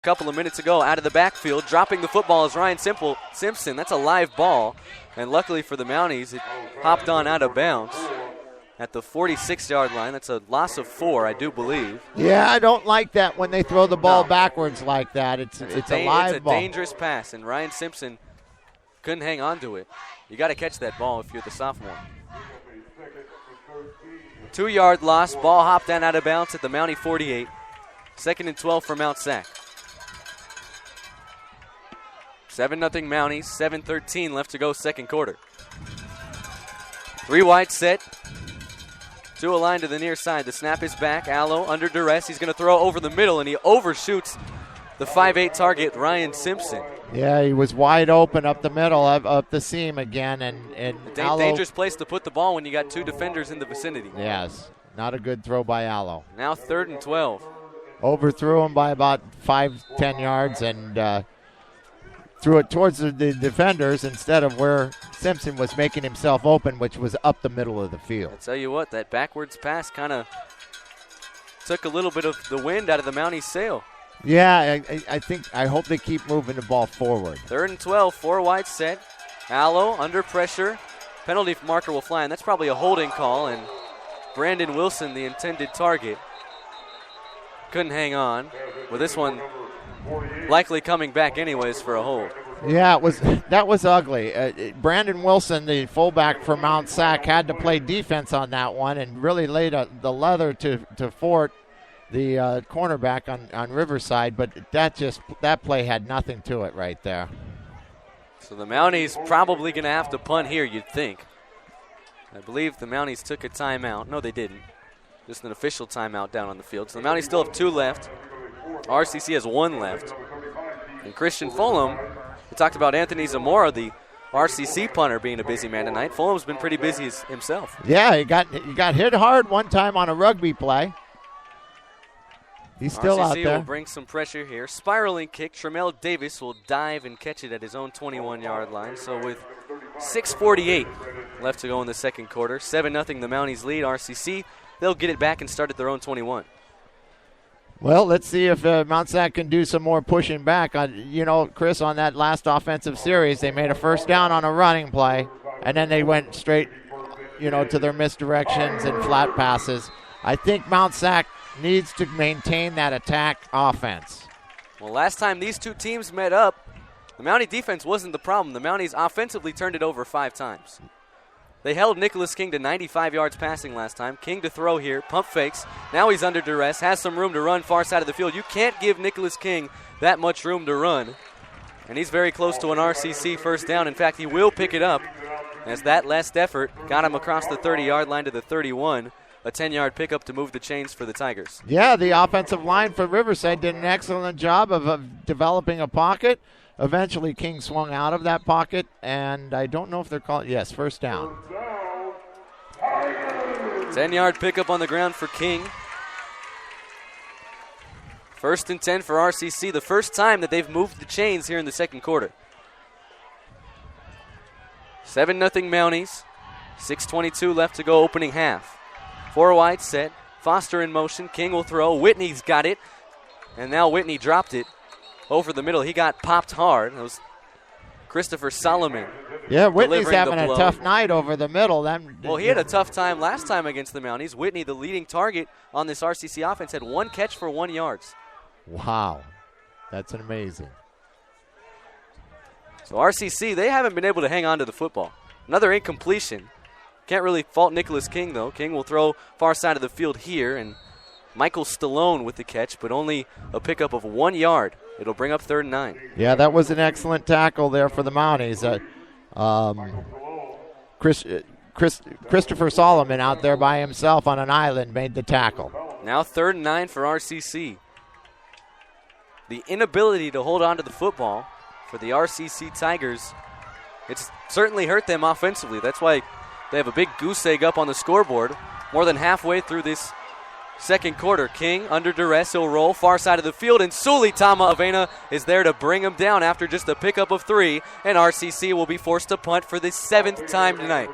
couple of minutes ago out of the backfield. Dropping the football is Ryan Simpson. That's a live ball. And luckily for the Mounties, it hopped on out of bounds at the 46-yard line. That's a loss of 4, I do believe. Yeah, I don't like that when they throw the ball backwards like that. It's a live ball. It's a dangerous pass, and Ryan Simpson couldn't hang on to it. You got to catch that ball if you're the sophomore. 2-yard loss. Ball hopped down out of bounds at the Mountie 48. 2nd and 12 for Mount Sac. 7-0 Mounties. 7:13 left to go second quarter. 3 wide set. 2 aligned to the near side. The snap is back. Allo under duress. He's going to throw over the middle, and he overshoots the 5'8 target, Ryan Simpson. Yeah, he was wide open up the middle, up the seam again. And Allo, dangerous place to put the ball when you got 2 defenders in the vicinity. Yes, not a good throw by Allo. Now 3rd and 12. Overthrew him by about 5-10 yards and threw it towards the defenders instead of where Simpson was making himself open, which was up the middle of the field. I'll tell you what, that backwards pass kind of took a little bit of the wind out of the Mounties' sail. Yeah, I hope they keep moving the ball forward. 3rd and 12, 4 wide set. Allo under pressure. Penalty marker will fly, and that's probably a holding call, and Brandon Wilson, the intended target, couldn't hang on with this one likely coming back anyways for a hold. Yeah, that was ugly. Brandon Wilson, the fullback for Mount Sac, had to play defense on that one and really laid the leather to Fort, the cornerback on Riverside, but that play had nothing to it right there. So the Mounties probably going to have to punt here, you'd think. I believe the Mounties took a timeout. No, they didn't. Just an official timeout down on the field. So the Mounties still have 2 left. RCC has 1 left. And Christian Fulham, we talked about Anthony Zamora, the RCC punter, being a busy man tonight. Fulham's been pretty busy himself. Yeah, he got hit hard one time on a rugby play. He's still RCC out there. Will bring some pressure here. Spiraling kick. Tremel Davis will dive and catch it at his own 21-yard line. So with 6:48 left to go in the second quarter, 7-0 the Mounties lead. RCC, they'll get it back and start at their own 21. Well, let's see if Mount Sac can do some more pushing back. Chris, on that last offensive series, they made a first down on a running play, and then they went straight, to their misdirections and flat passes. I think Mount Sac needs to maintain that attack offense. Well, last time these two teams met up, the Mountie defense wasn't the problem. The Mounties offensively turned it over 5 times. They held Nicholas King to 95 yards passing last time. King to throw here, pump fakes. Now he's under duress, has some room to run far side of the field. You can't give Nicholas King that much room to run. And he's very close to an RCC first down. In fact, he will pick it up as that last effort got him across the 30-yard line to the 31. A 10-yard pickup to move the chains for the Tigers. Yeah, the offensive line for Riverside did an excellent job of developing a pocket. Eventually, King swung out of that pocket, and I don't know if they're calling. Yes, first down. 10-yard pickup on the ground for King. 1st and 10 for RCC, the first time that they've moved the chains here in the second quarter. 7-0 Mounties. 6:22 left to go opening half. 4 wide set. Foster in motion. King will throw. Whitney's got it. And now Whitney dropped it over the middle. He got popped hard. It was Christopher Solomon. Yeah, Whitney's having a tough night over the middle. Well, he had a tough time last time against the Mounties. Whitney, the leading target on this RCC offense, had 1 catch for 1 yard. Wow. That's amazing. So RCC, they haven't been able to hang on to the football. Another incompletion. Can't really fault Nicholas King, though. King will throw far side of the field here, and Michael Stallone with the catch, but only a pickup of 1 yard. It'll bring up 3rd and 9. Yeah, that was an excellent tackle there for the Mounties. Christopher Solomon out there by himself on an island made the tackle. Now 3rd and 9 for RCC. The inability to hold on to the football for the RCC Tigers, it's certainly hurt them offensively. That's why they have a big goose egg up on the scoreboard more than halfway through this Second quarter, King under duress, he'll roll far side of the field, and Suli Tama Avena is there to bring him down after just a pickup of 3, and RCC will be forced to punt for the 7th time tonight.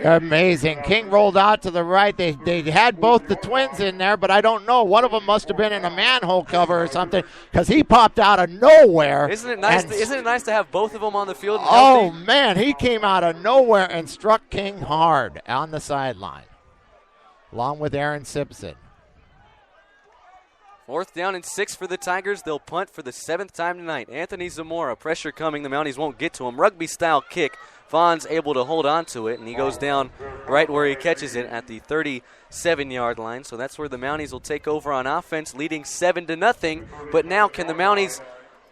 Amazing. King rolled out to the right. They had both the twins in there, but I don't know. One of them must have been in a manhole cover or something because he popped out of nowhere. Isn't it nice to have both of them on the field? Oh, man, he came out of nowhere and struck King hard on the sideline, along with Aaron Simpson. 4th down and 6 for the Tigers. They'll punt for the 7th time tonight. Anthony Zamora, pressure coming. The Mounties won't get to him. Rugby-style kick. Vaughn's able to hold on to it, and he goes down right where he catches it at the 37-yard line. So that's where the Mounties will take over on offense, leading 7-0. But now can the Mounties,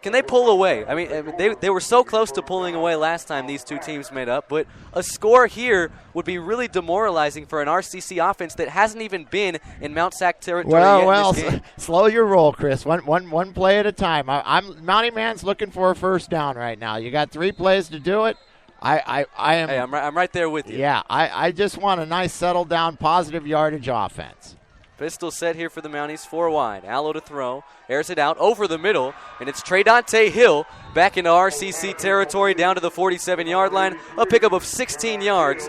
can they pull away? I mean, they were so close to pulling away last time these two teams made up, but a score here would be really demoralizing for an RCC offense that hasn't even been in Mount Sac territory yet in this game. Slow your roll, Chris. One play at a time. Mountie Man's looking for a first down right now. You got 3 plays to do it. I am. Hey, I'm right there with you. Yeah, I just want a nice settled down, positive yardage offense. Pistol set here for the Mounties, 4 wide. Allo to throw, airs it out over the middle, and it's Traydonte Hill back into RCC territory down to the 47-yard line. A pickup of 16 yards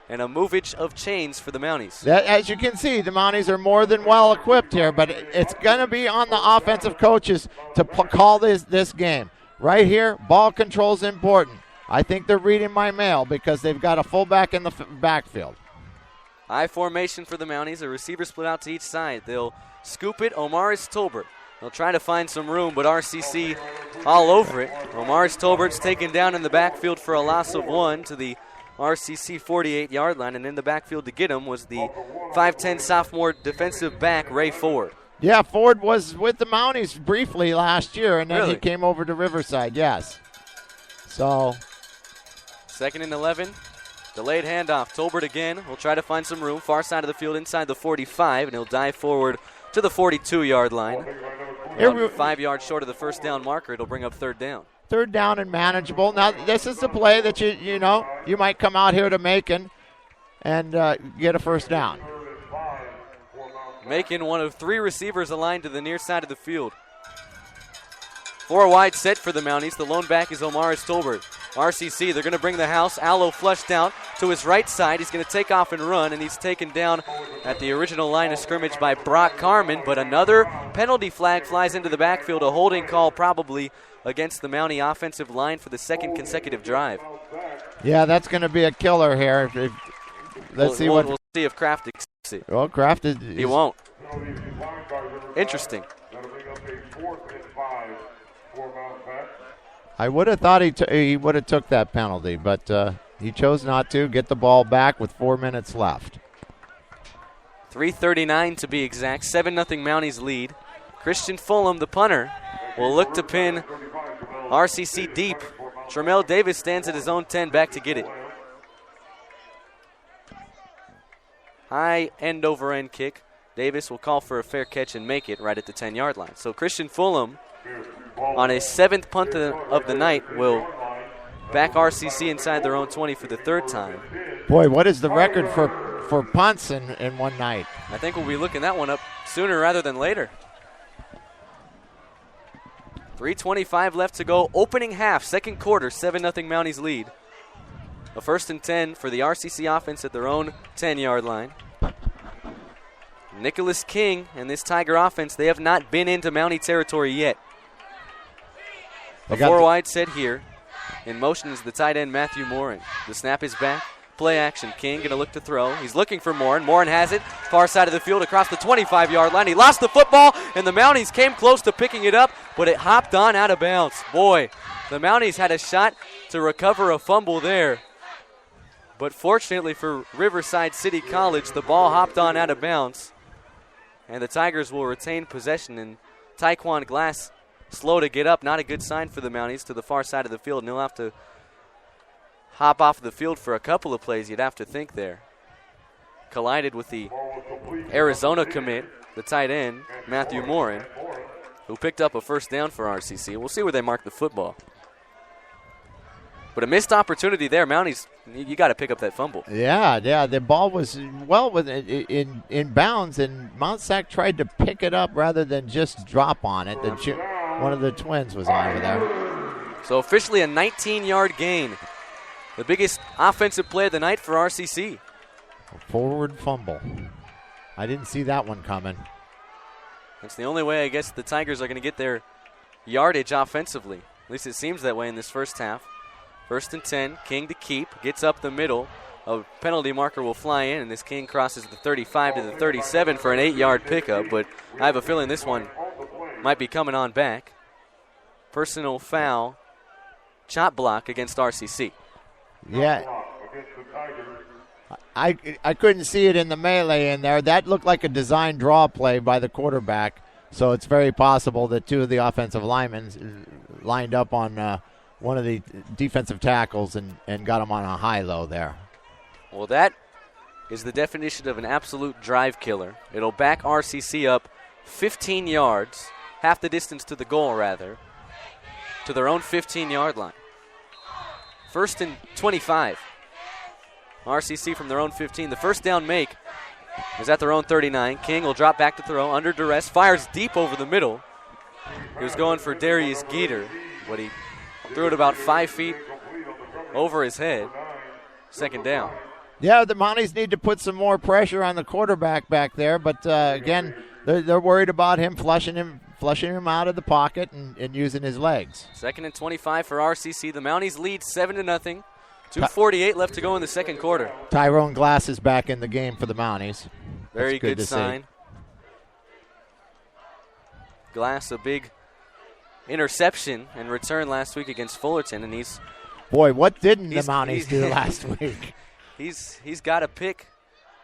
and a movage of chains for the Mounties. As you can see, the Mounties are more than well equipped here, but it's going to be on the offensive coaches to call this game. Right here, ball control is important. I think they're reading my mail because they've got a fullback in the backfield. I formation for the Mounties. A receiver split out to each side. They'll scoop it. Omaris Tolbert. They'll try to find some room, but RCC all over it. Omaris Tolbert's taken down in the backfield for a loss of 1 to the RCC 48-yard line, and in the backfield to get him was the 5'10 sophomore defensive back, Ray Ford. Yeah, Ford was with the Mounties briefly last year, and then Really? he came over to Riverside, yes. So 2nd and 11. Delayed handoff. Tolbert again will try to find some room. Far side of the field inside the 45, and he'll dive forward to the 42-yard line. 5 yards short of the first down marker. It'll bring up 3rd down. 3rd down and manageable. Now, this is the play that you might come out here to Macon and get a first down. Macon, one of 3 receivers aligned to the near side of the field. 4 wide set for the Mounties. The lone back is Omaris Tolbert. RCC, they're going to bring the house. Allo flushed out to his right side. He's going to take off and run, and he's taken down at the original line of scrimmage by Brock Carmen. But another penalty flag flies into the backfield, a holding call probably against the Mountie offensive line for the 2nd consecutive drive. Yeah, that's going to be a killer here. We'll see if Kraft accepts it. Well, Kraft is. He won't. Interesting. I would have thought he would have took that penalty, but he chose not to. Get the ball back with 4 minutes left. 3:39 to be exact. 7-0 Mounties lead. Christian Fulham, the punter, will look to pin RCC deep. Tremel Davis stands at his own 10, back to get it. High end-over-end kick. Davis will call for a fair catch and make it right at the 10-yard line. So Christian Fulham, on his 7th punt of the night, will back RCC inside their own 20 for the 3rd time. Boy, what is the record for punts in one night? I think we'll be looking that one up sooner rather than later. 3:25 left to go. Opening half, 2nd quarter, 7-0 Mounties lead. A 1st and 10 for the RCC offense at their own 10-yard line. Nicholas King and this Tiger offense, they have not been into Mountie territory yet. A 4 wide set here. In motion is the tight end Matthew Morin. The snap is back. Play action. King going to look to throw. He's looking for Morin. Morin has it. Far side of the field across the 25-yard line. He lost the football, and the Mounties came close to picking it up, but it hopped on out of bounds. Boy, the Mounties had a shot to recover a fumble there. But fortunately for Riverside City College, the ball hopped on out of bounds, and the Tigers will retain possession. And Taekwon Glass slow to get up. Not a good sign for the Mounties to the far side of the field, and he'll have to hop off the field for a couple of plays, you'd have to think there. Collided with the Arizona commit, the tight end, Matthew Morin, who picked up a first down for RCC. We'll see where they mark the football. But a missed opportunity there. Mounties You got to pick up that fumble. Yeah. The ball was well in bounds, and Mount Sac tried to pick it up rather than just drop on it. One of the twins was over there. So officially a 19-yard gain. The biggest offensive play of the night for RCC. A forward fumble. I didn't see that one coming. That's the only way I guess the Tigers are going to get their yardage offensively. At least it seems that way in this first half. 1st and 10, King to keep, gets up the middle. A penalty marker will fly in, and this King crosses the 35 to the 37 for an 8-yard pickup, but I have a feeling this one might be coming on back. Personal foul, chop block against RCC. Yeah. I couldn't see it in the melee in there. That looked like a design draw play by the quarterback, so it's very possible that two of the offensive linemen lined up on one of the defensive tackles and got him on a high-low there. Well, that is the definition of an absolute drive killer. It'll back RCC up 15 yards, half the distance to the goal, rather, to their own 15-yard line. 1st and 25. RCC from their own 15. The first down make is at their own 39. King will drop back to throw under duress, fires deep over the middle. He was going for Darius Geeter, but he threw it about 5 feet over his head. 2nd down. Yeah, the Mounties need to put some more pressure on the quarterback back there, but again, they're worried about him flushing him out of the pocket and using his legs. 2nd and 25 for RCC. The Mounties lead 7-0. 2:48 left to go in the second quarter. Tyrone Glass is back in the game for the Mounties. Very good sign. See. Glass, a big interception and return last week against Fullerton, and he's... Boy, what didn't the Mounties do last week? He's got a pick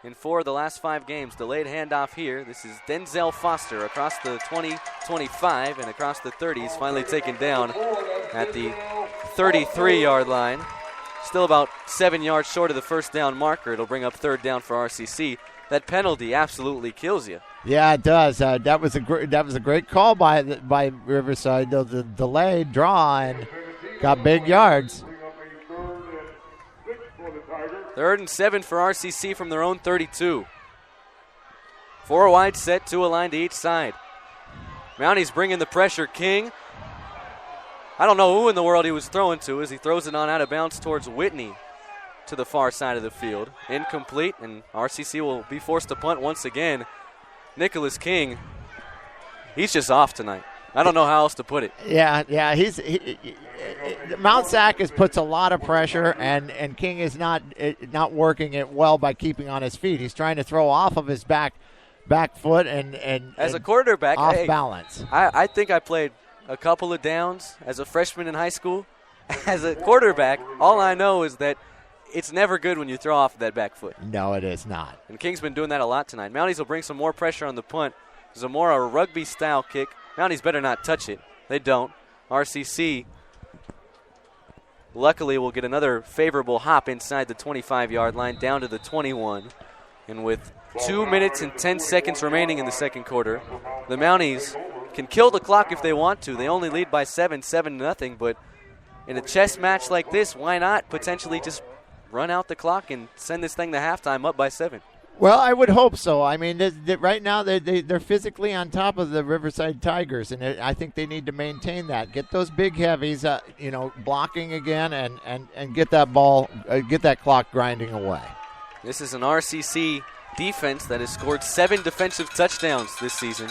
in 4 of the last 5 games. Delayed handoff here. This is Denzel Foster across the 20-25 and across the 30. He's finally taken down at the 33-yard line. Still about 7 yards short of the first down marker. It'll bring up 3rd down for RCC. That penalty absolutely kills you. Yeah, it does. That was a great call by Riverside. The delayed draw and got big yards. 3rd and 7 for RCC from their own 32. 4 wide set, 2 aligned to each side. Mounties bringing the pressure. King, I don't know who in the world he was throwing to as he throws it on out of bounds towards Whitney to the far side of the field. Incomplete, and RCC will be forced to punt once again. Nicholas King, he's just off tonight. I don't know how else to put it. Yeah. Mount Sac puts a lot of pressure, and King is not working it well by keeping on his feet. He's trying to throw off of his back foot and as a quarterback, off balance. I think I played a couple of downs as a freshman in high school. As a quarterback, all I know is that it's never good when you throw off that back foot. No, it is not. And King's been doing that a lot tonight. Mounties will bring some more pressure on the punt. Zamora, a rugby-style kick. Mounties better not touch it. They don't. RCC, luckily, will get another favorable hop inside the 25-yard line down to the 21. And with 2 minutes and 10 seconds remaining in the second quarter, the Mounties can kill the clock if they want to. They only lead by 7-0, but in a chess match like this, why not potentially just run out the clock and send this thing to halftime up by 7? Well, I would hope so. I mean, right now they're physically on top of the Riverside Tigers, and I think they need to maintain that. Get those big heavies, blocking again, and get that ball, get that clock grinding away. This is an RCC defense that has scored 7 defensive touchdowns this season.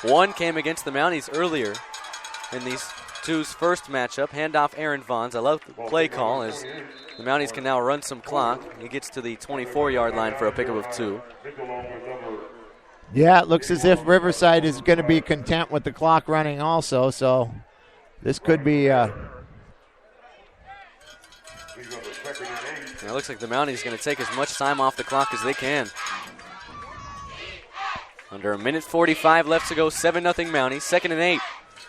1 came against the Mounties earlier in these two's first matchup. Handoff Aaron Vons. I love the play call as the Mounties can now run some clock. He gets to the 24-yard line for a pickup of 2. Yeah, it looks as if Riverside is going to be content with the clock running also, so this could be... It looks like the Mounties is going to take as much time off the clock as they can. Under 1:45 left to go, 7-0 Mounties. 2nd and 8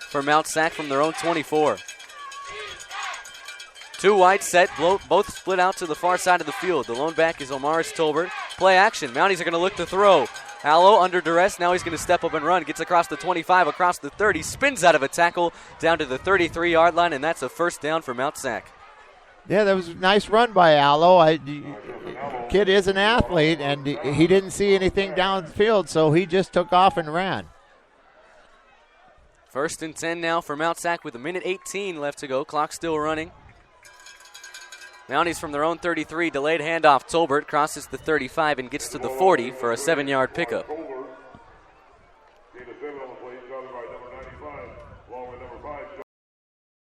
for Mount Sac from their own 24. 2 wide set, both split out to the far side of the field. The lone back is Omaris Tolbert. Play action. Mounties are going to look to throw. Hallow under duress. Now he's going to step up and run. Gets across the 25, across the 30. Spins out of a tackle down to the 33-yard line, and that's a first down for Mount Sac. Yeah, that was a nice run by Allo. Kid is an athlete, and he didn't see anything downfield, so he just took off and ran. 1st and 10 now for Mount Sac with 1:18 left to go. Clock still running. Mounties from their own 33, delayed handoff. Tolbert crosses the 35 and gets to the 40 for a 7-yard pickup.